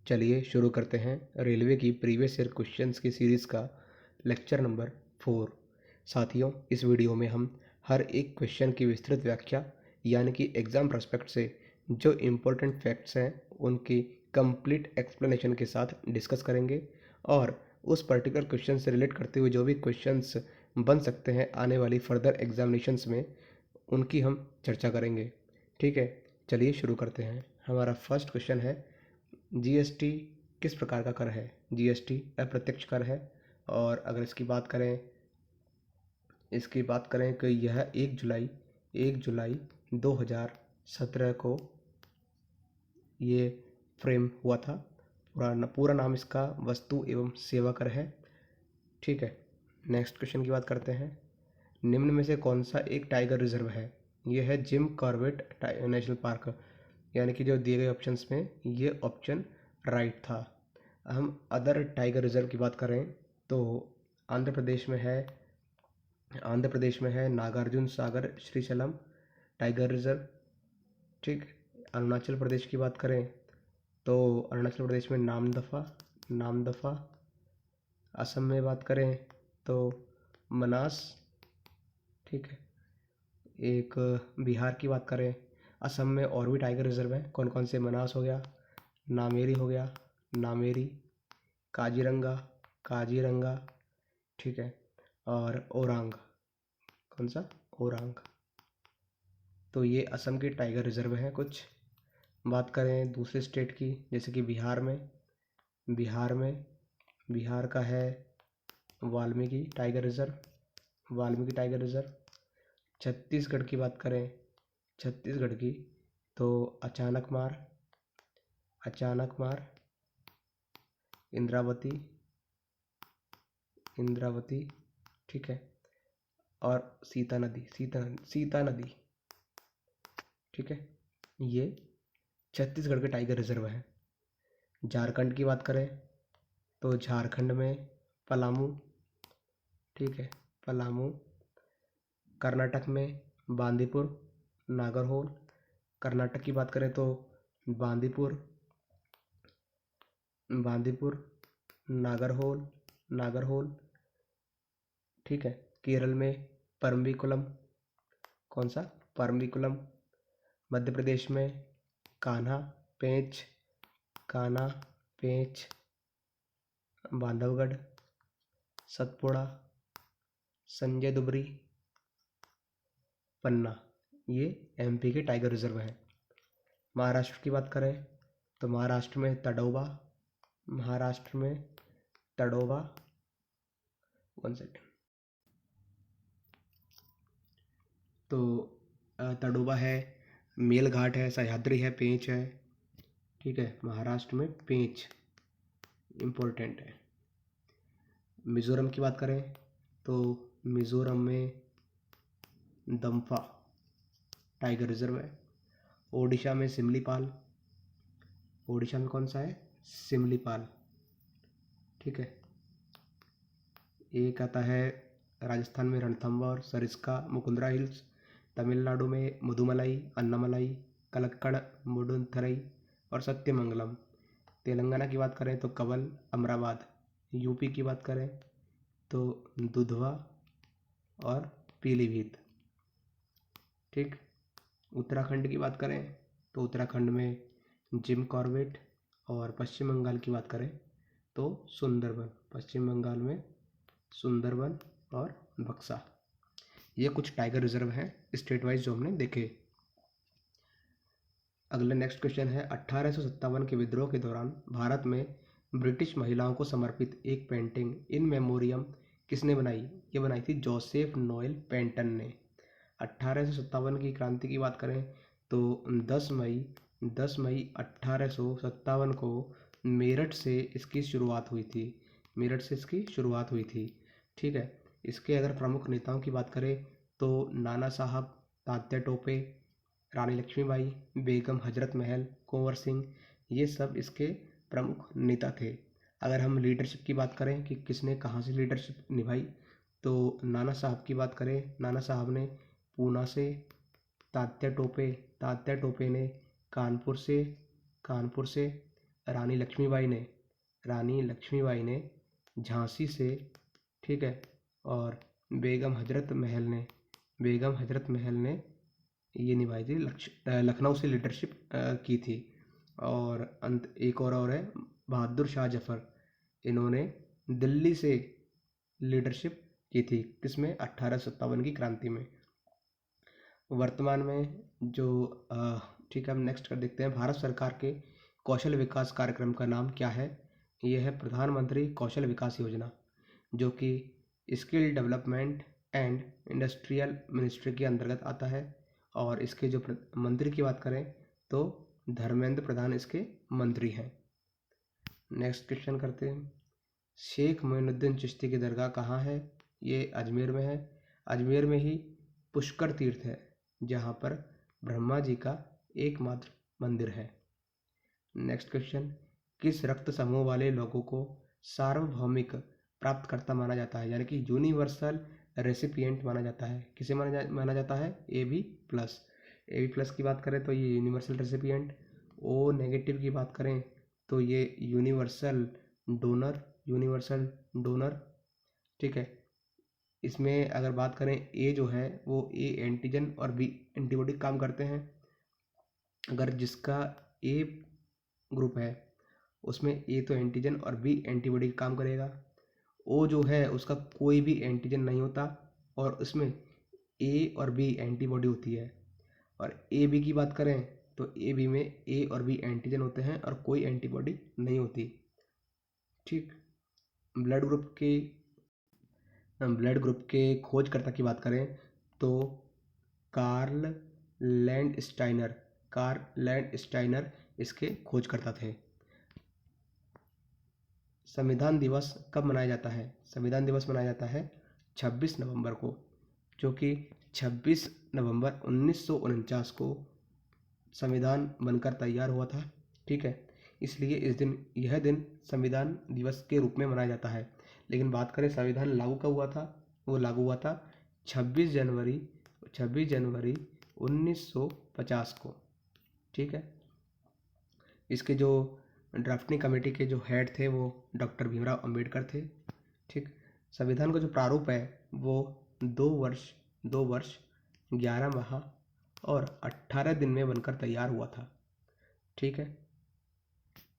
चलिए शुरू करते हैं रेलवे की प्रीवियस ईयर क्वेश्चंस की सीरीज़ का लेक्चर नंबर 4। साथियों, इस वीडियो में हम हर एक क्वेश्चन की विस्तृत व्याख्या यानी कि एग्ज़ाम प्रोस्पेक्ट से जो इम्पोर्टेंट फैक्ट्स हैं उनकी कंप्लीट एक्सप्लेनेशन के साथ डिस्कस करेंगे और उस पर्टिकुलर क्वेश्चन से रिलेट करते हुए जो भी क्वेश्चंस बन सकते हैं आने वाली फर्दर एग्जामिनेशंस में उनकी हम चर्चा करेंगे। ठीक है, चलिए शुरू करते हैं। हमारा फर्स्ट क्वेश्चन है, जीएसटी किस प्रकार का कर है? जीएसटी अप्रत्यक्ष कर है और अगर इसकी बात करें कि यह 1 जुलाई 2017 को ये फ्रेम हुआ था। पूरा नाम इसका वस्तु एवं सेवा कर है। ठीक है, नेक्स्ट क्वेश्चन की बात करते हैं। निम्न में से कौन सा एक टाइगर रिजर्व है? यह है जिम कॉर्बेट नेशनल पार्क, यानी कि जो दिए गए ऑप्शंस में ये ऑप्शन राइट था। हम अदर टाइगर रिजर्व की बात करें तो आंध्र प्रदेश में है नागार्जुन सागर श्रीशैलम टाइगर रिजर्व। ठीक, अरुणाचल प्रदेश की बात करें तो अरुणाचल प्रदेश में नामदफा। असम में बात करें तो मनास। ठीक है, एक बिहार की बात करें, असम में और भी टाइगर रिजर्व हैं। कौन कौन से? मनास हो गया, नामेरी, काजीरंगा। ठीक है, और ओरांग। कौन सा? ओरांग। तो ये असम के टाइगर रिजर्व हैं कुछ। बात करें दूसरे स्टेट की, जैसे कि बिहार का है वाल्मीकि टाइगर रिजर्व। छत्तीसगढ़ की बात करें, छत्तीसगढ़ की तो अचानक मार, इंद्रावती। ठीक है, और सीता नदी। ठीक है, ये छत्तीसगढ़ के टाइगर रिजर्व है। झारखंड की बात करें तो झारखंड में पलामू। ठीक है, पलामू। कर्नाटक में बांदीपुर, नागरहोल। कर्नाटक की बात करें तो बांदीपुर, नागरहोल। ठीक है, केरल में परम्बिकुलम। कौन सा? परम्बिकुलम। मध्य प्रदेश में कान्हा पेंच, बांधवगढ़, सतपुड़ा, संजय दुबरी, पन्ना। ये एमपी के टाइगर रिजर्व हैं। महाराष्ट्र की बात करें तो महाराष्ट्र में तड़ोबा। 1 सेकेंड। तो तड़ोबा है, मेलघाट है, सह्याद्री है, पेंच है। ठीक है, महाराष्ट्र में पेंच इम्पोर्टेंट है। मिज़ोरम की बात करें तो मिज़ोरम में दम्फा टाइगर रिजर्व है। ओडिशा में सिमलीपाल। ओडिशा में कौन सा है? सिमलीपाल। ठीक है, एक आता है राजस्थान में रणथंबोर और सरिस्का मुकुंदरा हिल्स। तमिलनाडु में मुदुमलाई, अन्नामलाई, कलक्कड़, मुडुंथरई और सत्यमंगलम। तेलंगाना की बात करें तो कवल, अमराबाद। यूपी की बात करें तो दुधवा और पीलीभीत। ठीक, उत्तराखंड की बात करें तो उत्तराखंड में जिम कॉर्बेट और पश्चिम बंगाल की बात करें तो सुंदरबन। पश्चिम बंगाल में सुंदरबन और बक्सा। ये कुछ टाइगर रिजर्व हैं स्टेट वाइज जो हमने देखे। अगला नेक्स्ट क्वेश्चन है, 1857 के विद्रोह के दौरान भारत में ब्रिटिश महिलाओं को समर्पित एक पेंटिंग इन मेमोरियम किसने बनाई? ये बनाई थी जोसेफ नोएल पेंटन ने। 1857 की क्रांति की बात करें तो 10 मई 1857 को मेरठ से इसकी शुरुआत हुई थी। ठीक है, इसके अगर प्रमुख नेताओं की बात करें तो नाना साहब, तात्या टोपे, रानी लक्ष्मीबाई, बेगम हजरत महल, कुंवर सिंह, ये सब इसके प्रमुख नेता थे। अगर हम लीडरशिप की बात करें कि किसने कहाँ से लीडरशिप निभाई तो नाना साहब की बात करें, नाना साहब ने पूना से। तात्या टोपे ने कानपुर से। रानी लक्ष्मीबाई ने झांसी से, ठीक है, और बेगम हजरत महल ने ये निभाई थी, लखनऊ से लीडरशिप की थी। और अंत एक और है बहादुर शाह जफर, इन्होंने दिल्ली से लीडरशिप की थी, किसमें 1857 की क्रांति में। वर्तमान में जो ठीक है, हम नेक्स्ट कर देखते हैं। भारत सरकार के कौशल विकास कार्यक्रम का नाम क्या है? यह है प्रधानमंत्री कौशल विकास योजना, जो कि skill development and industrial ministry के अंतर्गत आता है। और इसके जो मंत्री की बात करें तो धर्मेंद्र प्रधान इसके मंत्री हैं। नेक्स्ट क्वेश्चन करते हैं। शेख मोइनुद्दीन चिश्ती की दरगाह कहाँ है? ये अजमेर में है। अजमेर में ही पुष्कर तीर्थ है, जहाँ पर ब्रह्मा जी का एकमात्र मंदिर है। नेक्स्ट क्वेश्चन, किस रक्त समूह वाले लोगों को सार्वभौमिक प्राप्तकर्ता माना जाता है, यानी कि यूनिवर्सल रेसिपिएंट माना जाता है? किसे माना जाता है? AB+ की बात करें तो ये यूनिवर्सल रेसिपिएंट। O- की बात करें तो ये यूनिवर्सल डोनर, ठीक है। इसमें अगर बात करें ए जो है वो ए एंटीजन और बी एंटीबॉडी काम करते हैं। अगर जिसका ए ग्रुप है उसमें ए तो एंटीजन और बी एंटीबॉडी काम करेगा। ओ जो है उसका कोई भी एंटीजन नहीं होता और उसमें ए और बी एंटीबॉडी होती है। और ए बी की बात करें तो ए बी में ए और बी एंटीजन होते हैं और कोई एंटीबॉडी नहीं होती, ठीक। ब्लड ग्रुप के खोजकर्ता की बात करें तो कार्ल लैंडस्टाइनर इसके खोजकर्ता थे। संविधान दिवस कब मनाया जाता है? संविधान दिवस मनाया जाता है 26 नवंबर को, जो कि 26 नवंबर 1949 को संविधान बनकर तैयार हुआ था, ठीक है। इसलिए यह दिन संविधान दिवस के रूप में मनाया जाता है। लेकिन बात करें संविधान लागू कब हुआ था? वो लागू हुआ था 26 जनवरी 1950 को, ठीक है। इसके जो ड्राफ्टिंग कमेटी के जो हेड थे वो डॉक्टर भीमराव अंबेडकर थे, ठीक। संविधान का जो प्रारूप है वो 2 वर्ष 11 माह और 18 दिन में बनकर तैयार हुआ था, ठीक है।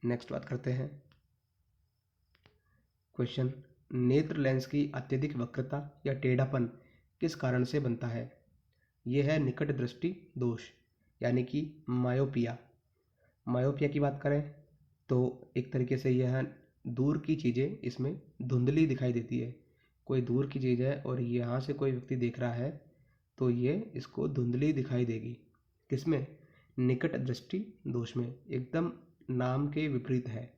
नेक्स्ट बात करते हैं। क्वेश्चन, नेत्र लेंस की अत्यधिक वक्रता या टेढ़ापन किस कारण से बनता है? यह है निकट दृष्टि दोष, यानी कि मायोपिया की बात करें तो एक तरीके से यह दूर की चीज़ें इसमें धुंधली दिखाई देती है। कोई दूर की चीज़ है और यहाँ से कोई व्यक्ति देख रहा है तो ये इसको धुंधली दिखाई देगी। किसमें? निकट दृष्टि दोष में, एकदम नाम के विपरीत है।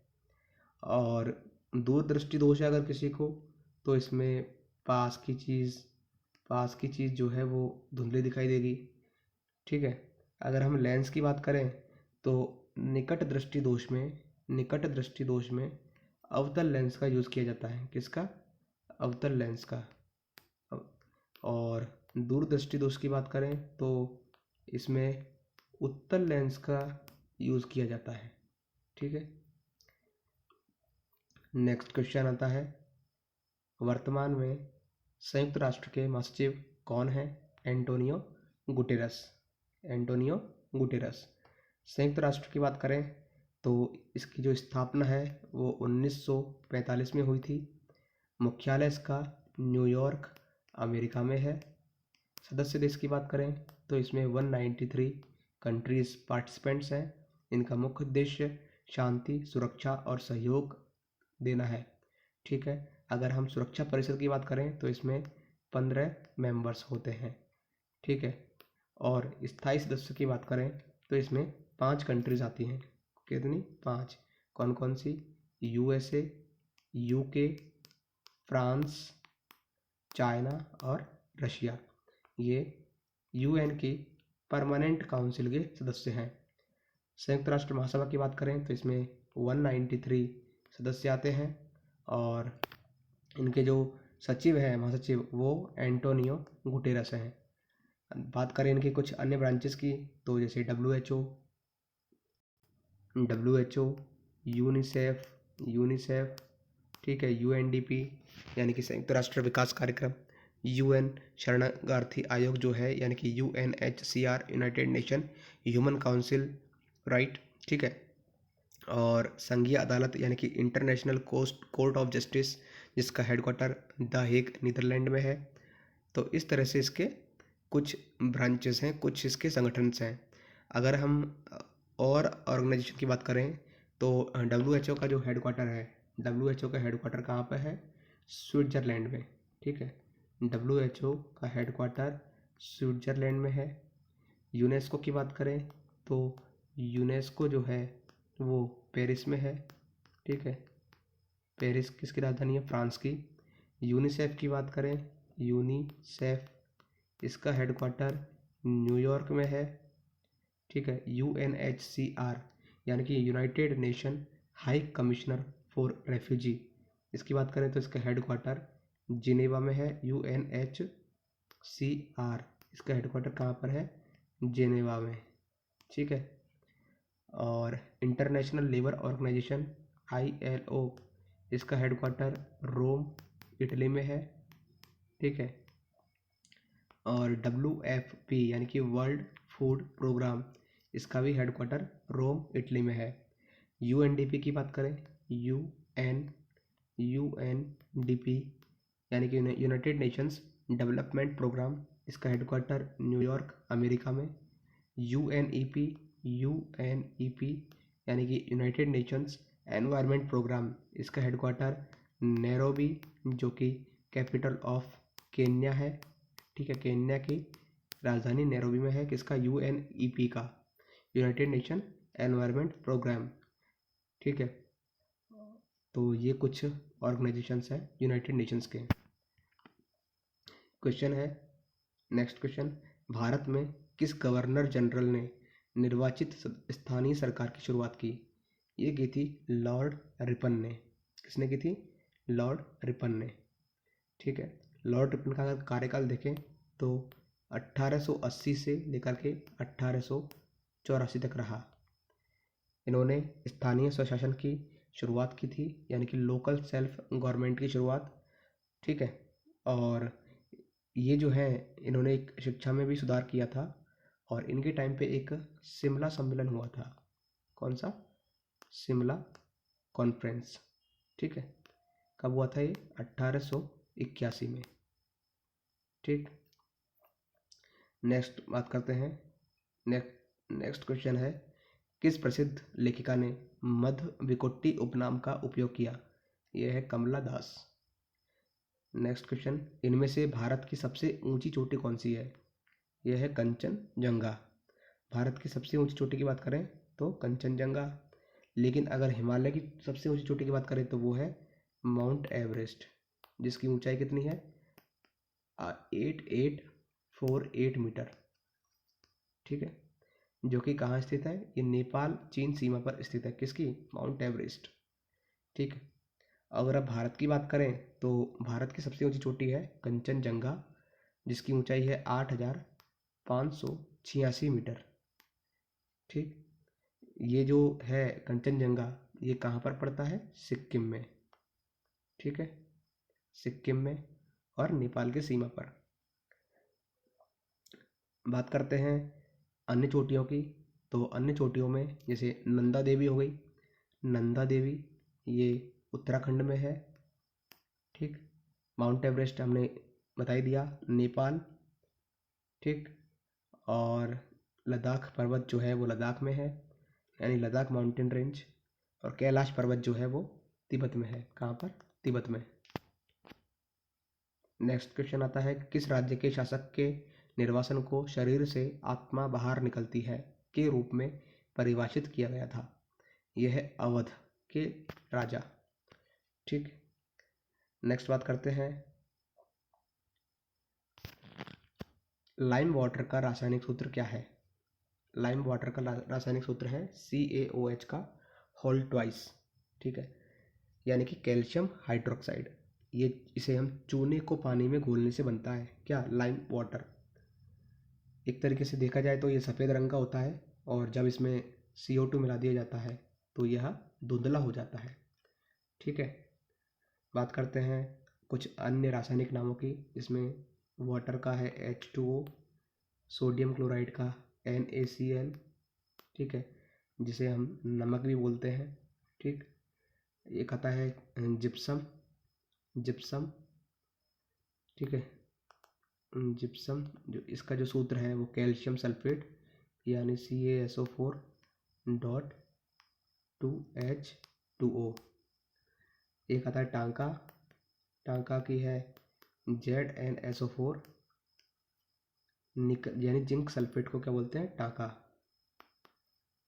और दूर दृष्टि दोष है अगर किसी को तो इसमें पास की चीज़ जो है वो धुंधली दिखाई देगी, ठीक है। अगर हम लेंस की बात करें तो निकट दृष्टि दोष में अवतल लेंस का यूज़ किया जाता है। किसका? अवतल लेंस का। और दूर दृष्टि दोष की बात करें तो इसमें उत्तल लेंस का यूज़ किया जाता है, ठीक है। नेक्स्ट क्वेश्चन आता है, वर्तमान में संयुक्त राष्ट्र के महासचिव कौन है? Antonio Guterres. संयुक्त राष्ट्र की बात करें तो इसकी जो स्थापना है वो 1945 में हुई थी। मुख्यालय इसका न्यूयॉर्क अमेरिका में है। सदस्य देश की बात करें तो इसमें 193 कंट्रीज पार्टिसिपेंट्स हैं। इनका मुख्य उद्देश्य शांति, सुरक्षा और सहयोग देना है, ठीक है। अगर हम सुरक्षा परिषद की बात करें तो इसमें 15 मेंबर्स होते हैं, ठीक है। और स्थायी सदस्य की बात करें तो इसमें 5 कंट्रीज आती हैं। कितनी? 5। कौन कौन सी? USA, UK, फ्रांस, चाइना और रशिया। ये UN की परमानेंट काउंसिल के सदस्य हैं। संयुक्त राष्ट्र महासभा की बात करें तो इसमें 193 सदस्य आते हैं और इनके जो सचिव हैं, महासचिव, वो एंटोनियो गुटेरस हैं। बात करें इनके कुछ अन्य ब्रांचेस की तो जैसे WHO, यूनिसेफ यूनिसेफ ठीक है, यूएनडीपी यानी कि संयुक्त राष्ट्र विकास कार्यक्रम, यूएन शरणार्थी आयोग जो है यानी कि UNHCR, United nation human council, right, ठीक है, और संघीय अदालत यानी कि इंटरनेशनल कोर्ट ऑफ जस्टिस, जिसका हेडक्वार्टर द हेग नीदरलैंड में है। तो इस तरह से इसके कुछ ब्रांचेस हैं, कुछ इसके संगठन्स हैं। अगर हम और ऑर्गेनाइजेशन की बात करें तो WHO का जो हेडक्वार्टर है, WHO का हेडक्वार्टर कहाँ पर है? स्विट्ज़रलैंड में, ठीक है। WHO का हेडक्वार्टर स्विट्ज़रलैंड में है। यूनेस्को की बात करें तो यूनेस्को जो है वो पेरिस में है, ठीक है। पेरिस किसकी राजधानी है? फ्रांस की। यूनिसेफ की बात करें, यूनिसेफ इसका हेडक्वार्टर न्यूयॉर्क में है, ठीक है। यूएनएचसीआर यानी कि United nation high commissioner for refugee, इसकी बात करें तो इसका हेडक्वार्टर जिनेवा में है। यूएनएचसीआर इसका हेडक्वार्टर कहाँ पर है? जिनेवा में, ठीक है। और इंटरनेशनल लेबर ऑर्गेनाइजेशन ILO इसका हेडक्वार्टर रोम इटली में है, ठीक है। और WFP यानी कि वर्ल्ड फूड प्रोग्राम, इसका भी हेडक्वार्टर रोम इटली में है। UNDP की बात करें, UNDP यानी कि यूनाइटेड नेशंस डेवलपमेंट प्रोग्राम, इसका हेडक्वार्टर न्यूयॉर्क अमेरिका में। UNEP यानी कि यूनाइटेड नेशंस एनवायरनमेंट प्रोग्राम, इसका हेडक्वार्टर नैरोबी जो कि कैपिटल ऑफ केन्या है, ठीक है। केन्या की राजधानी नैरोबी में है, किसका? UNEP का, यूनाइटेड नेशन एनवायरनमेंट प्रोग्राम, ठीक है। तो ये कुछ ऑर्गेनाइजेशंस हैं यूनाइटेड नेशंस के। क्वेश्चन है, नेक्स्ट क्वेश्चन, भारत में किस गवर्नर जनरल ने निर्वाचित स्थानीय सरकार की शुरुआत की? ये की थी लॉर्ड रिपन ने। किसने की थी? लॉर्ड रिपन ने, ठीक है। लॉर्ड रिपन का अगर कार्यकाल देखें तो 1880 से लेकर के 1884 तक रहा। इन्होंने स्थानीय स्वशासन की शुरुआत की थी यानी कि लोकल सेल्फ गवर्नमेंट की शुरुआत, ठीक है। और ये जो है इन्होंने एक शिक्षा में भी सुधार किया था और इनके टाइम पे एक शिमला सम्मेलन हुआ था। कौन सा? शिमला कॉन्फ्रेंस, ठीक है। कब हुआ था ये? 1881 में, ठीक। नेक्स्ट बात करते हैं, नेक्स्ट क्वेश्चन है, किस प्रसिद्ध लेखिका ने मधविकुट्टी उपनाम का उपयोग किया? यह है कमला दास। नेक्स्ट क्वेश्चन, इनमें से भारत की सबसे ऊंची चोटी कौन सी है? यह है कंचनजंगा। भारत की सबसे ऊंची चोटी की बात करें तो कंचनजंगा, लेकिन अगर हिमालय की सबसे ऊंची चोटी की बात करें तो वो है माउंट एवरेस्ट, जिसकी ऊंचाई कितनी है? 8848 मीटर, ठीक है। जो कि कहाँ स्थित है? ये नेपाल चीन सीमा पर स्थित है। किसकी? माउंट एवरेस्ट, ठीक है। अगर अब भारत की बात करें तो भारत की सबसे ऊंची चोटी है कंचनजंगा, जिसकी ऊंचाई है 8586 मीटर, ठीक। ये जो है कंचनजंगा, ये कहाँ पर पड़ता है? सिक्किम में, ठीक है, सिक्किम में और नेपाल की सीमा पर। बात करते हैं अन्य चोटियों की, तो अन्य चोटियों में जैसे नंदा देवी हो गई। नंदा देवी ये उत्तराखंड में है, ठीक। माउंट एवरेस्ट हमने बता ही दिया, नेपाल, ठीक। और लद्दाख पर्वत जो है वो लद्दाख में है, यानी लद्दाख माउंटेन रेंज। और कैलाश पर्वत जो है वो तिब्बत में है। कहाँ पर? तिब्बत में। नेक्स्ट क्वेश्चन आता है, किस राज्य के शासक के निर्वासन को शरीर से आत्मा बाहर निकलती है के रूप में परिभाषित किया गया था? यह है अवध के राजा, ठीक। नेक्स्ट बात करते हैं, लाइम वाटर का रासायनिक सूत्र क्या है? लाइम वाटर का रासायनिक सूत्र है CaOH का होल ट्वाइस, ठीक है, यानी कि कैल्शियम हाइड्रोक्साइड। ये इसे हम चूने को पानी में घोलने से बनता है। क्या? Lime water. एक तरीके से देखा जाए तो ये सफ़ेद रंग का होता है और जब इसमें CO2 मिला दिया जाता है तो यह धुंधला हो जाता है। ठीक है, बात करते हैं कुछ अन्य रासायनिक नामों की। इसमें वाटर का है H2O, सोडियम क्लोराइड का NaCl, ठीक है, जिसे हम नमक भी बोलते हैं। ठीक, एक आता है जिप्सम, जिप्सम, ठीक है, जिप्सम जो इसका जो सूत्र है वो कैल्शियम सल्फेट यानी CaSO4 डॉट 2H2O। एक आता है टांका, टांका की है ZnSO4 निकल यानी जिंक सल्फेट को क्या बोलते हैं, टांका।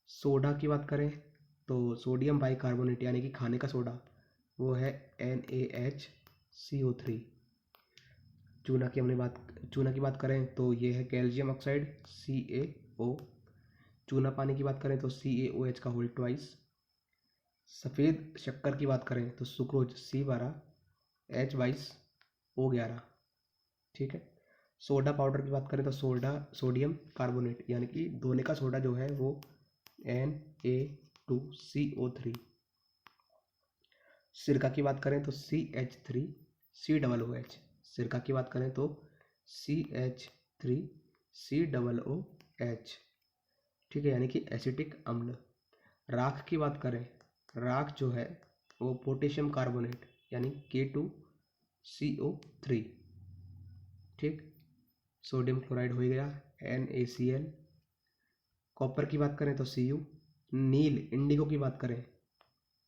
सोडा की बात करें तो सोडियम बाइकार्बोनेट यानी कि खाने का सोडा, वो है NaHCO3। चूना की बात करें तो ये है कैल्शियम ऑक्साइड CaO। चूना पानी की बात करें तो CaOH का होल ट्वाइस। सफ़ेद शक्कर की बात करें तो सुक्रोज C12H22O11। ठीक है, सोडा पाउडर की बात करें तो सोडियम कार्बोनेट यानी कि धोने का सोडा जो है वो Na2CO3। सिरका की बात करें तो CH3COOH। सिरका की बात करें तो CH3COOH। ठीक है, यानी कि एसिटिक अम्ल। राख की बात करें, राख जो है वो पोटेशियम कार्बोनेट यानी K2CO3। ठीक, सोडियम क्लोराइड हो गया NaCl। कॉपर की बात करें तो Cu। नील इंडिगो की बात करें,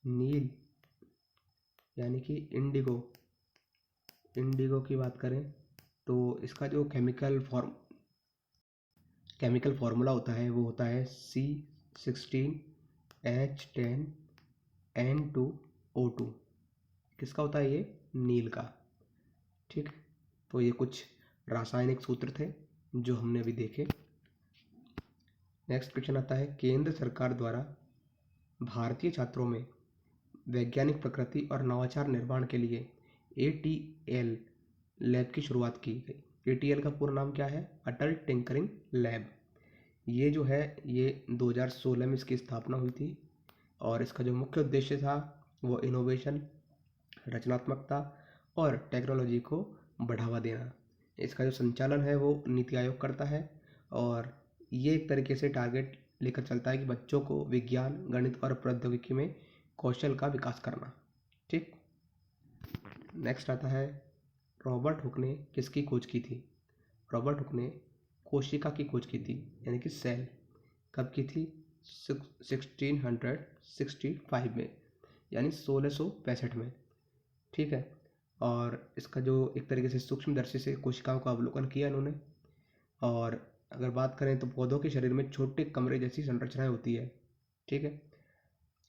नील यानी कि इंडिगो, इंडिगो की बात करें तो इसका जो केमिकल फार्मूला होता है वो होता है C16H10N2O2। किसका होता है ये, नील का। ठीक, तो ये कुछ रासायनिक सूत्र थे जो हमने अभी देखे। नेक्स्ट क्वेश्चन आता है, केंद्र सरकार द्वारा भारतीय छात्रों में वैज्ञानिक प्रकृति और नवाचार निर्माण के लिए ATL लैब की शुरुआत की गई। ATL का पूरा नाम क्या है, अटल टिंकरिंग लैब। ये जो है ये 2016 में इसकी स्थापना हुई थी और इसका जो मुख्य उद्देश्य था वो इनोवेशन, रचनात्मकता और टेक्नोलॉजी को बढ़ावा देना। इसका जो संचालन है वो नीति आयोग करता है और ये एक तरीके से टारगेट लेकर चलता है कि बच्चों को विज्ञान, गणित और प्रौद्योगिकी में कौशल का विकास करना। ठीक, नेक्स्ट आता है, रॉबर्ट हुक ने किसकी खोज की थी। रॉबर्ट हुक ने कोशिका की खोज की थी यानी कि सेल। कब की थी, 1665 में यानी 1665 में। ठीक है, और इसका जो एक तरीके से सूक्ष्मदर्शी से कोशिकाओं का अवलोकन किया इन्होंने। और अगर बात करें तो पौधों के शरीर में छोटे कमरे जैसी संरचनाएं होती है। ठीक है,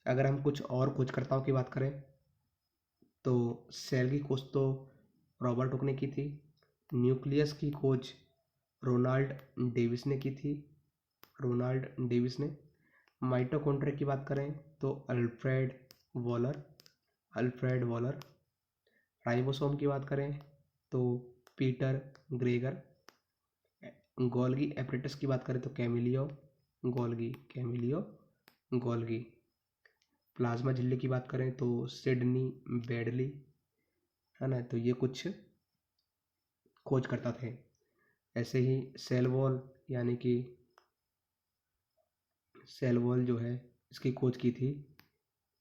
अगर हम कुछ और खोजकर्ताओं की बात करें तो सेल की खोज तो रॉबर्ट हुक ने की थी। न्यूक्लियस की खोज रोनाल्ड डेविस ने की थी, रोनाल्ड डेविस ने। माइटोकॉन्ड्रिया की बात करें तो Alfred Waller, Alfred Waller. Ribosome की बात करें तो पीटर ग्रेगर। गोल्गी एपरेटस की बात करें तो Camillo Golgi, Camillo Golgi. Plasma झिल्ली की बात करें तो सिडनी बेडली, है ना। तो ये कुछ खोज करता थे। ऐसे ही सेल वॉल यानी कि सेल वॉल जो है इसकी खोज की थी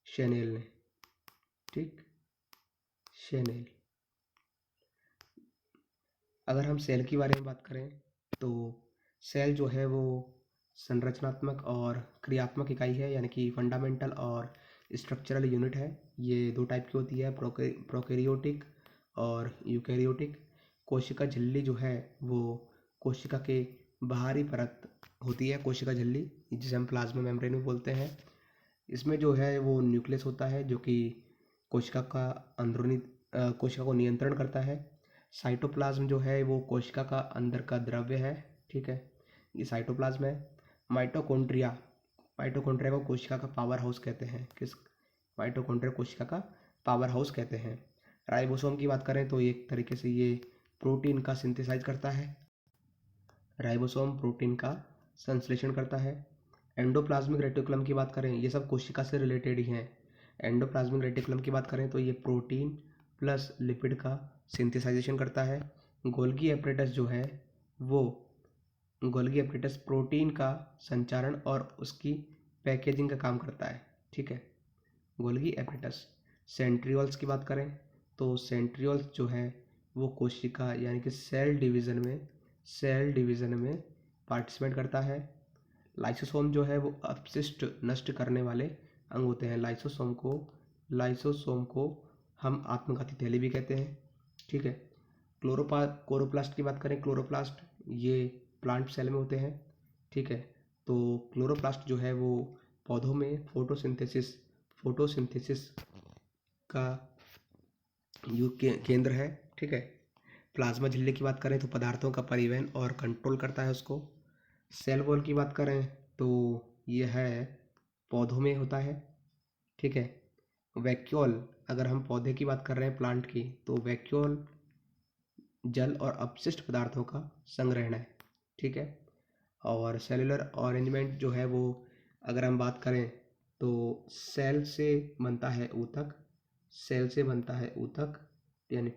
शेनेल ने। ठीक, शेनेल। अगर हम सेल के बारे में बात करें तो सेल जो है वो संरचनात्मक और क्रियात्मक इकाई है यानी कि फंडामेंटल और स्ट्रक्चरल यूनिट है। ये दो टाइप की होती है, प्रोकैरियोटिक और यूकैरियोटिक। कोशिका झिल्ली जो है वो कोशिका के बाहरी परत होती है, कोशिका झिल्ली, जिसे हम प्लाज्मा मेम्ब्रेन भी बोलते हैं। इसमें जो है वो न्यूक्लियस होता है जो कि कोशिका का अंदरूनी कोशिका को नियंत्रण करता है। साइटोप्लाज्म जो है वो कोशिका का अंदर का द्रव्य है। ठीक है, ये साइटोप्लाज्म है। माइटोकॉन्ड्रिया, माइटोकॉन्ड्रिया को कोशिका का पावर हाउस कहते हैं। किस, माइटोकॉन्ड्रिया कोशिका का पावर हाउस कहते हैं। राइबोसोम की बात करें तो एक तरीके से ये प्रोटीन का सिंथेसाइज करता है, राइबोसोम प्रोटीन का संश्लेषण करता है। एंडोप्लाज्मिक रेटिकुलम की बात करें, ये सब कोशिका से रिलेटेड ही हैं। एंडोप्लाज्मिक रेटिकुलम की बात करें तो ये प्रोटीन प्लस लिपिड का सिंथेसाइजेशन करता है। गोल्गी एपरेटस जो है वो गोल्गी एपरेटस प्रोटीन का संचारण और उसकी पैकेजिंग का काम करता है। ठीक है, गोल्गी एपरेटस। सेंट्रियोल्स की बात करें तो सेंट्रियोल्स जो है वो कोशिका यानी कि सेल डिवीज़न में पार्टिसिपेट करता है। लाइसोसोम जो है वो अपशिष्ट नष्ट करने वाले अंग होते हैं। लाइसोसोम को हम आत्मघाती थैली भी कहते हैं। ठीक है, क्लोरोप्लास्ट की बात करें, क्लोरोप्लास्ट ये प्लांट सेल में होते हैं। ठीक है, तो क्लोरोप्लास्ट जो है वो पौधों में फोटोसिंथेसिस का केंद्र है। ठीक है, प्लाज्मा झिल्ली की बात करें तो पदार्थों का परिवहन और कंट्रोल करता है उसको। सेल वॉल की बात करें तो यह है पौधों में होता है। ठीक है, वैक्यूल, अगर हम पौधे की बात कर रहे हैं प्लांट की, तो वैक्यूल जल और अपशिष्ट पदार्थों का संग्रहण है। ठीक है, और सेलुलर अरेंजमेंट जो है वो अगर हम बात करें तो सेल से बनता है ऊतक यानी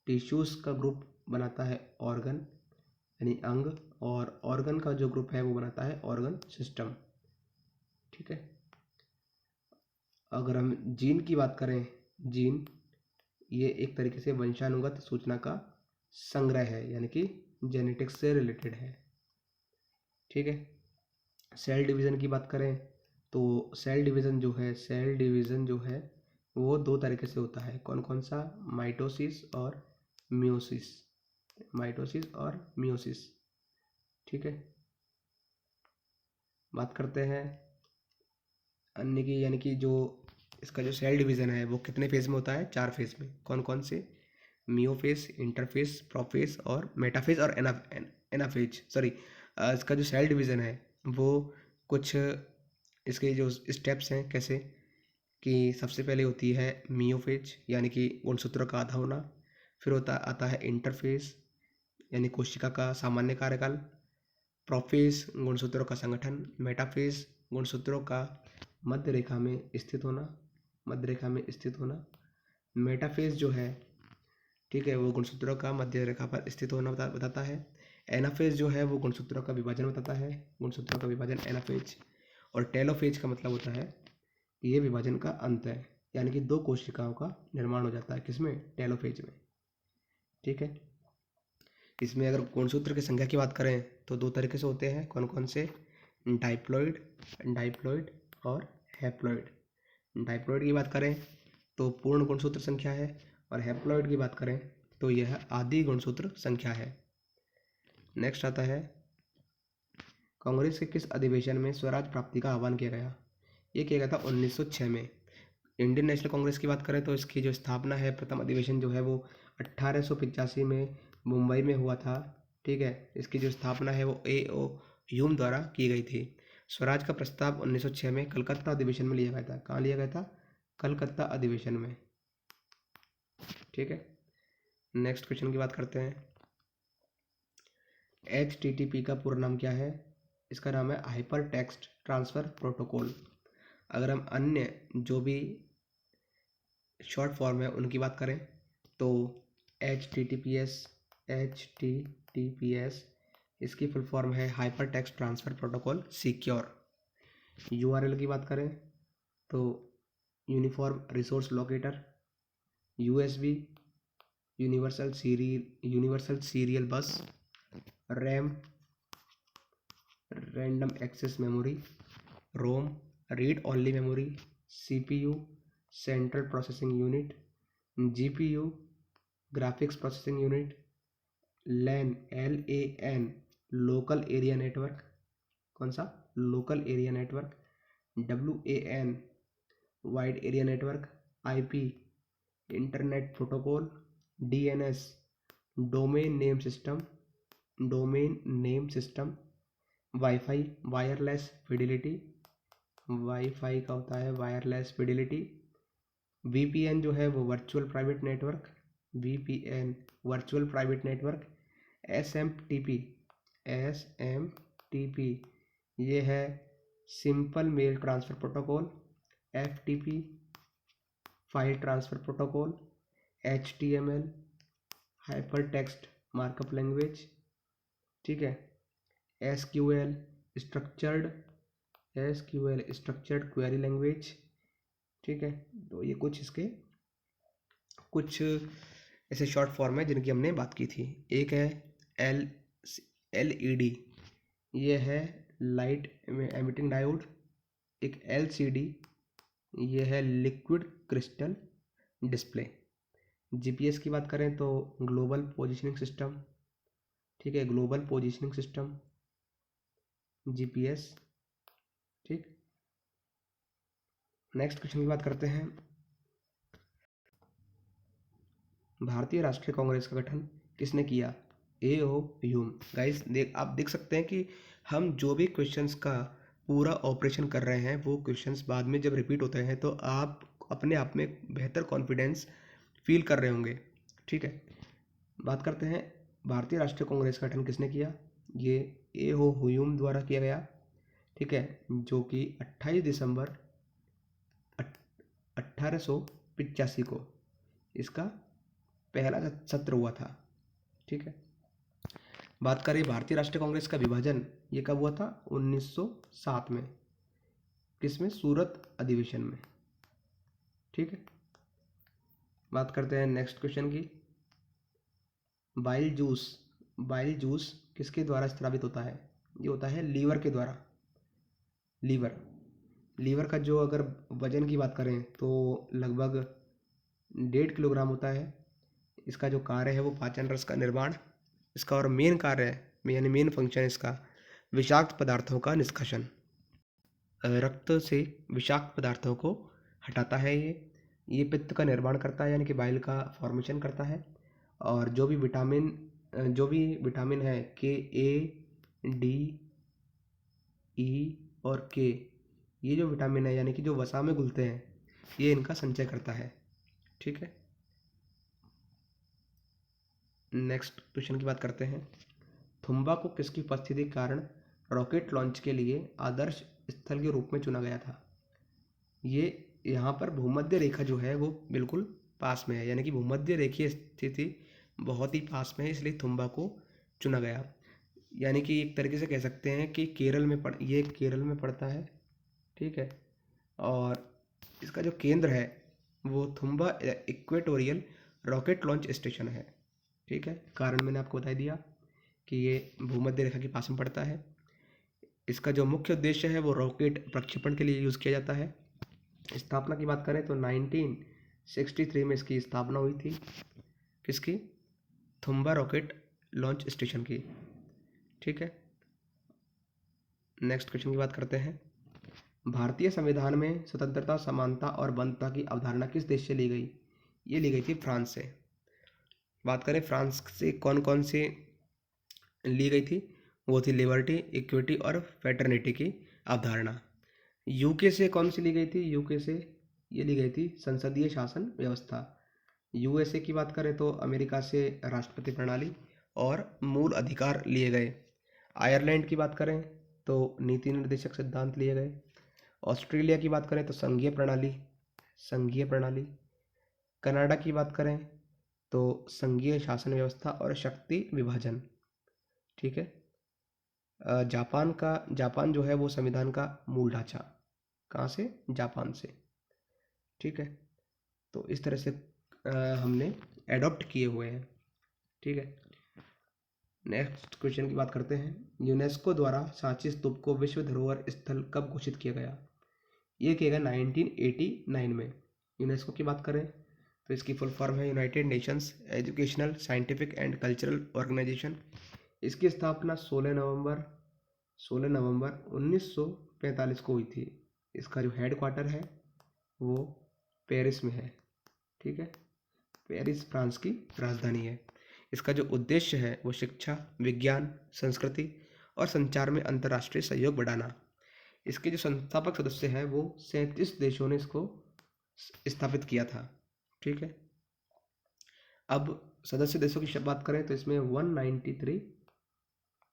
टिश्यूज़ का ग्रुप बनाता है ऑर्गन यानी अंग, और ऑर्गन का जो ग्रुप है वो बनाता है ऑर्गन सिस्टम। ठीक है, अगर हम जीन की बात करें, जीन ये एक तरीके से वंशानुगत सूचना का संग्रह है यानी कि जेनेटिक्स से रिलेटेड है। ठीक है, सेल डिवीज़न की बात करें तो सेल डिवीज़न जो है वो दो तरीके से होता है। कौन कौन सा? माइटोसिस और मियोसिस। ठीक है, बात करते हैं अन्य की, यानी कि जो इसका जो सेल डिवीज़न है वो कितने फेज में होता है? 4 फेज में। कौन कौन से? मियोफेज, इंटरफेज, प्रोफेज और मेटाफेज और एनाफेज। सॉरी, इसका जो सेल डिवीज़न है वो कुछ इसके जो स्टेप्स हैं कैसे कि सबसे पहले होती है मियोफेज यानी कि गुणसूत्रों का आधा होना। फिर आता है इंटरफेज यानी कोशिका का सामान्य कार्यकाल। प्रोफेज गुणसूत्रों का संगठन। मेटाफेज गुणसूत्रों का मध्य रेखा में स्थित होना। मेटाफेज जो है, ठीक है, वो गुणसूत्रों का मध्य रेखा पर स्थित होना बताता है। एनाफेज जो है वो गुणसूत्रों का विभाजन बताता है, गुणसूत्रों का विभाजन एनाफेज। और टेलोफेज का मतलब होता है कि ये विभाजन का अंत है, यानी कि 2 कोशिकाओं का निर्माण हो जाता है। किसमें? टेलोफेज में। ठीक है, इसमें अगर गुणसूत्र की संख्या की बात करें तो 2 तरीके से होते हैं। कौन कौन से? डाइप्लॉइड और हैप्लॉइड। डाइप्लॉइड की बात करें तो पूर्ण गुणसूत्र संख्या है, और हैप्लॉइड की बात करें तो यह आदि गुणसूत्र संख्या है। नेक्स्ट आता है, कांग्रेस के किस अधिवेशन में स्वराज प्राप्ति का आह्वान किया गया? ये किया गया था 1906 में। इंडियन नेशनल कांग्रेस की बात करें तो इसकी जो स्थापना है, प्रथम अधिवेशन जो है वो 1885 में मुंबई में हुआ था। ठीक है, इसकी जो स्थापना है वो A.O. ह्यूम द्वारा की गई थी। स्वराज का प्रस्ताव 1906 में कलकत्ता अधिवेशन में लिया गया था। कहाँ लिया गया था? कलकत्ता अधिवेशन में। ठीक है, नेक्स्ट क्वेश्चन की बात करते हैं। HTTP का पूरा नाम क्या है? इसका नाम है हाइपर टेक्स्ट ट्रांसफ़र प्रोटोकॉल। अगर हम अन्य जो भी शॉर्ट फॉर्म है उनकी बात करें तो HTTPS इसकी फुल फॉर्म है hyper text transfer protocol secure. URL की बात करें तो uniform resource locator. USB universal serial bus. RAM random access memory. ROM read only memory. CPU central processing unit. GPU graphics processing unit. LAN local area network. कौन सा? Local area network. WAN wide area network. IP internet protocol. DNS domain name system. Wifi wireless fidelity. Wifi का होता है wireless fidelity. VPN जो है वो virtual private network. SMTP ये है simple mail transfer protocol. FTP file transfer protocol, HTML hyper text markup language, ठीक है, SQL स्ट्रक्चर्ड क्वेरी लैंग्वेज, ठीक है। तो ये कुछ इसके कुछ ऐसे शॉर्ट फॉर्म है जिनकी हमने बात की थी। एक है LED, ये है लाइट एमिटिंग डायोड। एक LCD, ये है लिक्विड क्रिस्टल डिस्प्ले। GPS की बात करें तो ग्लोबल पोजीशनिंग सिस्टम, ठीक है, ग्लोबल पोजीशनिंग सिस्टम GPS, ठीक। नेक्स्ट क्वेश्चन की बात करते हैं। भारतीय राष्ट्रीय कांग्रेस का गठन किसने किया? A.O. ह्यूम। गाइस आप देख सकते हैं कि हम जो भी क्वेश्चंस का पूरा ऑपरेशन कर रहे हैं वो क्वेश्चंस बाद में जब रिपीट होते हैं तो आप अपने आप में बेहतर कॉन्फिडेंस फील कर रहे होंगे, ठीक है। बात करते हैं भारतीय राष्ट्रीय कांग्रेस का गठन किसने किया? ये A.O. ह्यूम द्वारा किया गया, ठीक है, जो कि 28 दिसंबर 1885 को इसका पहला सत्र हुआ था, ठीक है। बात करें भारतीय राष्ट्रीय कांग्रेस का विभाजन, ये कब हुआ था? 1907 में। किसमें? सूरत अधिवेशन में, ठीक है। बात करते हैं नेक्स्ट क्वेश्चन की। बाइल जूस किसके द्वारा स्रावित होता है? ये होता है लीवर के द्वारा। लीवर का जो अगर वजन की बात करें तो लगभग 1.5 किलोग्राम होता है। इसका जो कार्य है वो पाचन रस का निर्माण, इसका और मेन कार्य है यानी मेन फंक्शन इसका विषाक्त पदार्थों का निष्कासन। रक्त से विषाक्त पदार्थों को हटाता है ये पित्त का निर्माण करता है यानी कि बाइल का फॉर्मेशन करता है। और जो भी विटामिन है KA, D, E और K, ये जो विटामिन है यानी कि जो वसा में घुलते हैं ये इनका संचय करता है, ठीक है। नेक्स्ट क्वेश्चन की बात करते हैं। थुम्बा को किसकी उपस्थिति के कारण रॉकेट लॉन्च के लिए आदर्श स्थल के रूप में चुना गया था? ये यहाँ पर भूमध्य रेखा जो है वो बिल्कुल पास में है यानी कि भूमध्य रेखीय स्थिति बहुत ही पास में है, इसलिए थुम्बा को चुना गया। यानी कि एक तरीके से कह सकते हैं कि ये केरल में पड़ता है, ठीक है। और इसका जो केंद्र है वो Thumba equatorial rocket launch station है, ठीक है। कारण मैंने आपको बता दिया कि ये भूमध्य रेखा के पास में पड़ता है। इसका जो मुख्य उद्देश्य है वो रॉकेट प्रक्षेपण के लिए यूज़ किया जाता है। स्थापना की बात करें तो 1963 में इसकी स्थापना हुई थी। किसकी? थुम्बा रॉकेट लॉन्च स्टेशन की, ठीक है। नेक्स्ट क्वेश्चन की बात करते हैं। भारतीय संविधान में स्वतंत्रता, समानता और बंधुता की अवधारणा किस देश से ली गई? ये ली गई थी फ्रांस से। बात करें फ्रांस से कौन कौन से ली गई थी, वो थी लिबर्टी, इक्विटी और फ्रेटर्निटी की अवधारणा। यूके से कौन सी ली गई थी? यूके से ये ली गई थी संसदीय शासन व्यवस्था। USA की बात करें तो अमेरिका से राष्ट्रपति प्रणाली और मूल अधिकार लिए गए। आयरलैंड की बात करें तो नीति निर्देशक सिद्धांत लिए गए। ऑस्ट्रेलिया की बात करें तो संघीय प्रणाली। कनाडा की बात करें तो संघीय शासन व्यवस्था और शक्ति विभाजन, ठीक है। जापान जो है वो संविधान का मूल ढांचा, कहाँ से? जापान से, ठीक है। तो इस तरह से हमने एडॉप्ट किए हुए हैं, ठीक है। नेक्स्ट क्वेश्चन की बात करते हैं। यूनेस्को द्वारा सांची स्तूप को विश्व धरोहर स्थल कब घोषित किया गया? ये किया गया 1989 में। यूनेस्को की बात करें तो इसकी फुल फॉर्म है united nations educational, scientific and cultural organization. इसकी स्थापना 16 नवंबर 1945 को हुई थी। इसका जो हेड क्वार्टर है वो पेरिस में है, ठीक है। पेरिस फ्रांस की राजधानी है। इसका जो उद्देश्य है वो शिक्षा, विज्ञान, संस्कृति और संचार में अंतर्राष्ट्रीय सहयोग बढ़ाना। इसके जो संस्थापक सदस्य हैं वो 37 देशों ने इसको स्थापित किया था, ठीक है। अब सदस्य देशों की बात करें तो इसमें 193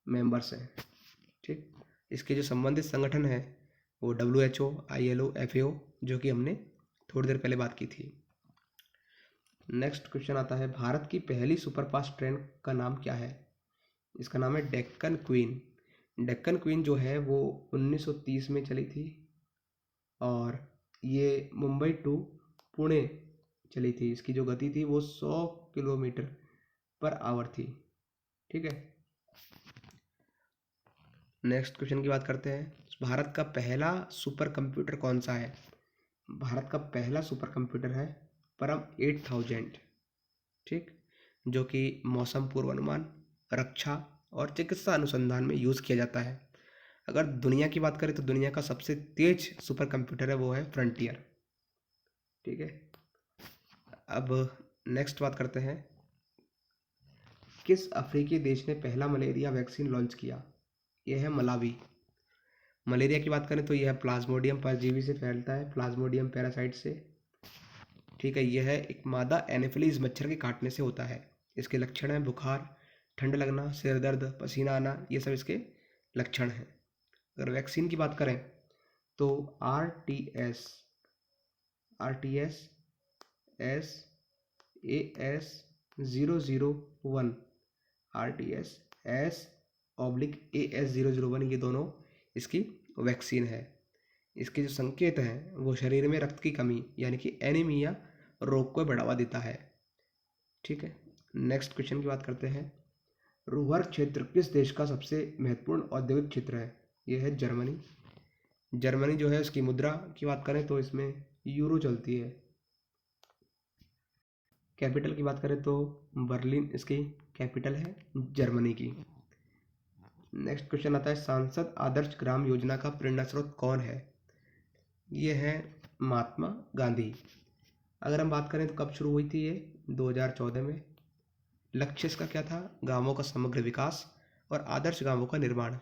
मेंबर्स हैं, ठीक। इसके जो संबंधित संगठन है वो WHO, ILO, FAO जो कि हमने थोड़ी देर पहले बात की थी। नेक्स्ट क्वेश्चन आता है, भारत की पहली सुपरफास्ट ट्रेन का नाम क्या है? इसका नाम है डेक्कन क्वीन। डेक्कन क्वीन जो है वो 1930 में चली थी और ये मुंबई टू पुणे चली थी। इसकी जो गति थी वो 100 किलोमीटर पर आवर थी। ठीक है, नेक्स्ट क्वेश्चन की बात करते हैं। भारत का पहला सुपर कंप्यूटर कौन सा है? भारत का पहला सुपर कंप्यूटर है परम 8000। ठीक, जो कि मौसम पूर्वानुमान, रक्षा और चिकित्सा अनुसंधान में यूज़ किया जाता है। अगर दुनिया की बात करें तो दुनिया का सबसे तेज सुपर कंप्यूटर है वो है फ्रंटियर। ठीक है, अब नेक्स्ट बात करते हैं, किस अफ्रीकी देश ने पहला मलेरिया वैक्सीन लॉन्च किया? यह है मलावी। मलेरिया की बात करें तो यह प्लाज्मोडियम परजीवी से फैलता है, प्लाज्मोडियम पैरासाइट से। ठीक है, यह एक मादा एनोफिलीज मच्छर के काटने से होता है। इसके लक्षण हैं बुखार, ठंड लगना, सिर दर्द, पसीना आना, ये सब इसके लक्षण हैं। अगर वैक्सीन की बात करें तो R T S AS001, RTS/AS001, ये दोनों इसकी वैक्सीन है। इसके जो संकेत हैं वो शरीर में रक्त की कमी यानी कि एनीमिया रोग को बढ़ावा देता है। ठीक है, नेक्स्ट क्वेश्चन की बात करते हैं, रुवर क्षेत्र किस देश का सबसे महत्वपूर्ण औद्योगिक क्षेत्र है? यह है जर्मनी। जर्मनी जो है उसकी मुद्रा की बात करें तो इसमें यूरो चलती है। कैपिटल की बात करें तो बर्लिन इसकी कैपिटल है जर्मनी की। नेक्स्ट क्वेश्चन आता है, सांसद आदर्श ग्राम योजना का प्रेरणा स्रोत कौन है? ये है महात्मा गांधी। अगर हम बात करें तो कब शुरू हुई थी ये? 2014 में। लक्ष्य इसका क्या था? गांवों का समग्र विकास और आदर्श गांवों का निर्माण।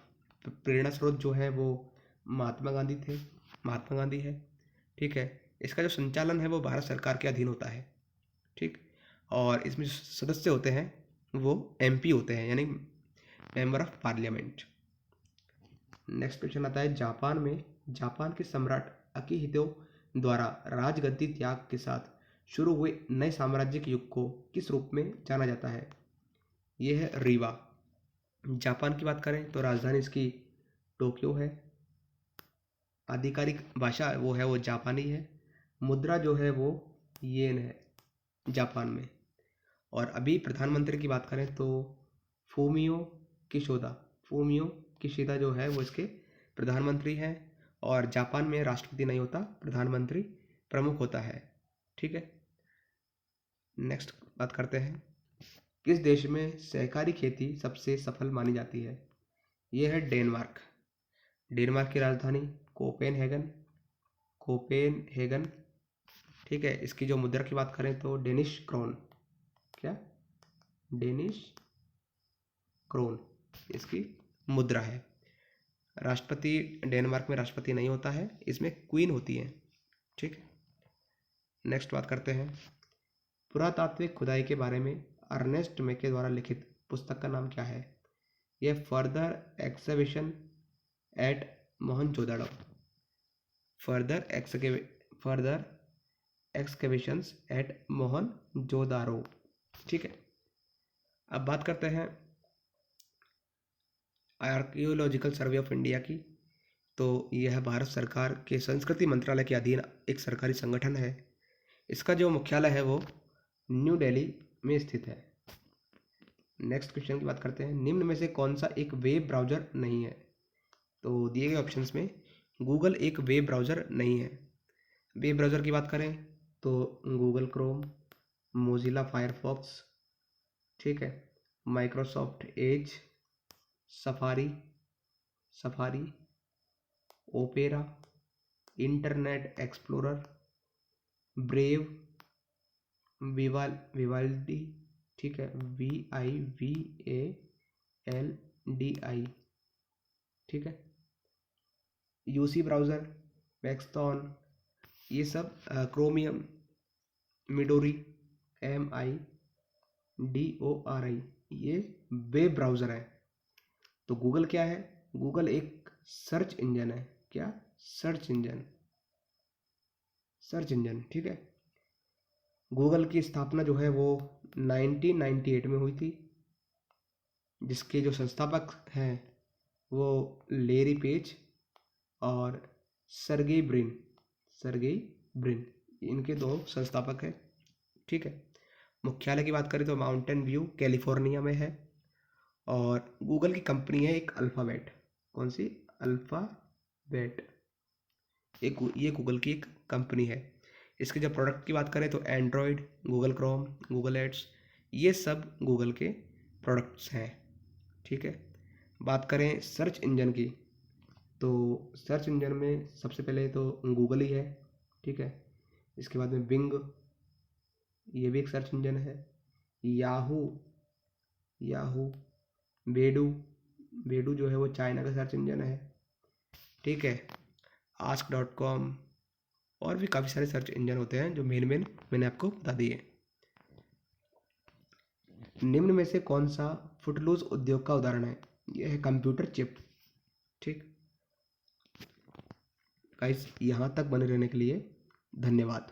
प्रेरणा स्रोत जो है वो महात्मा गांधी थे, महात्मा गांधी है। ठीक है, इसका जो संचालन है वो भारत सरकार के अधीन होता है। ठीक, और इसमें जो सदस्य होते हैं वो MP होते हैं, यानी member of parliament. Next question आता है, जापान के सम्राट अकिहितो द्वारा राजगद्दी त्याग के साथ शुरू हुए नए साम्राज्यिक युग को किस रूप में जाना जाता है? यह है रीवा। जापान की बात करें तो राजधानी इसकी टोक्यो है। आधिकारिक भाषा वो जापानी है। मुद्रा जो है वो येन है जापान में। और अभी प्रधानमंत्री की बात करें तो फूमियो किशिदा जो है वो इसके प्रधानमंत्री हैं। और जापान में राष्ट्रपति नहीं होता, प्रधानमंत्री प्रमुख होता है। ठीक है, नेक्स्ट बात करते हैं, किस देश में सहकारी खेती सबसे सफल मानी जाती है? यह है डेनमार्क। डेनमार्क की राजधानी कोपेनहेगन। ठीक है, इसकी जो मुद्रा की बात करें तो डेनिश क्रोन इसकी मुद्रा है। राष्ट्रपति डेनमार्क में राष्ट्रपति नहीं होता है, इसमें क्वीन होती है। ठीक, नेक्स्ट बात करते हैं, पुरातात्विक खुदाई के बारे में अर्नेस्ट मेके द्वारा लिखित पुस्तक का नाम क्या है? यह further excavation at Mohenjodaro. Further excavations at Mohenjodaro. ठीक है, अब बात करते हैं आर्कियोलॉजिकल सर्वे ऑफ इंडिया की। तो यह भारत सरकार के संस्कृति मंत्रालय के अधीन एक सरकारी संगठन है। इसका जो मुख्यालय है वो न्यू दिल्ली में स्थित है। नेक्स्ट क्वेश्चन की बात करते हैं, निम्न में से कौन सा एक वेब ब्राउज़र नहीं है? तो दिए गए ऑप्शंस में गूगल एक वेब ब्राउज़र नहीं है। वेब ब्राउज़र की बात करें तो गूगल क्रोम, मोजिला फायरफॉक्स, ठीक है, Microsoft Edge, safari, opera, internet explorer, brave, Vivaldi, ठीक है, VIVALDI, ठीक है, यूसी ब्राउज़र, मैक्सटॉन, ये सब क्रोमियम, मिडोरी, MIDORI, ये वेब ब्राउज़र है। तो गूगल क्या है? गूगल एक सर्च इंजन है। क्या? Search engine. सर्च इंजन, ठीक है। गूगल की स्थापना जो है वो 1998 में हुई थी, जिसके जो संस्थापक हैं वो लेरी पेज और सर्गेई ब्रिन, इनके दो संस्थापक हैं, ठीक है। मुख्यालय की बात करें तो माउंटेन व्यू कैलिफोर्निया में है। और गूगल की कंपनी है एक अल्फ़ाबेट। कौन सी? अल्फ़ाबेट। ये गूगल की एक कंपनी है। इसके जब प्रोडक्ट की बात करें तो Android, Google Chrome, Google Ads, ये सब गूगल के प्रोडक्ट्स हैं, ठीक है। बात करें सर्च इंजन की, तो सर्च इंजन में सबसे पहले तो गूगल ही है, ठीक है। इसके बाद में बिंग, ये भी एक सर्च इंजन है। याहू, याहू, बेडू, बेडू जो है वो चाइना का सर्च इंजन है, ठीक है। ask.com, और भी काफ़ी सारे सर्च इंजन होते हैं जो मेन मैंने आपको बता दिए। निम्न में से कौन सा फुटलूज उद्योग का उदाहरण है? यह है कंप्यूटर चिप, ठीक। गाइस, यहाँ तक बने रहने के लिए धन्यवाद।